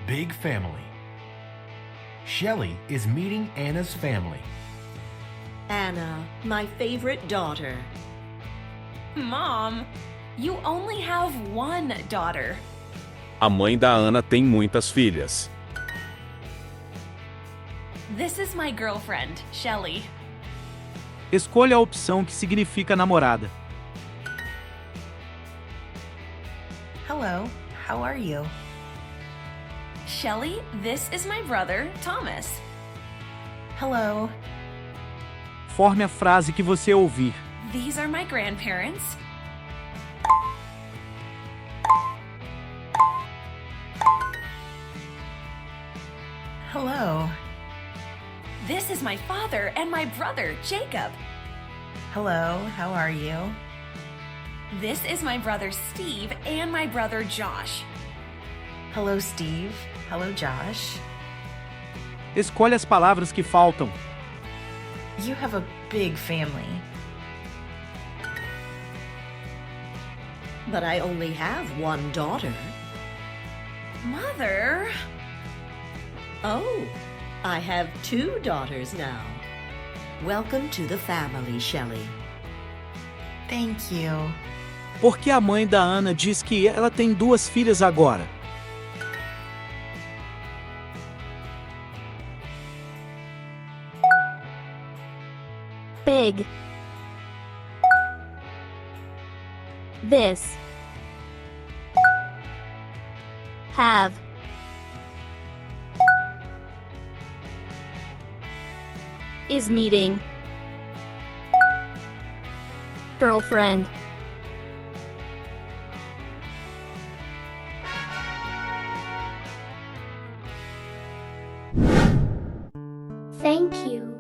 Big family. Shelley is meeting Anna's family. Anna, my favorite daughter. Mom, you only have one daughter. A mãe da Ana tem muitas filhas. This is my girlfriend, Shelley. Escolha a opção que significa namorada. Hello, how are you? Shelley, this is my brother, Thomas. Hello. Forme a frase que você ouvir. These are my grandparents. Hello. This is my father and my brother, Jacob. Hello, how are you? This is my brother, Steve, and my brother, Josh. Hello, Steve. Hello, Josh. Escolha as palavras que faltam. You have a big family. But I only have one daughter. Mother? Oh, I have two daughters now. Welcome to the family, Shelley. Thank you. Porque a mãe da Ana diz que ela tem duas filhas agora. Big. This. Have. Is meeting. Girlfriend. Thank you.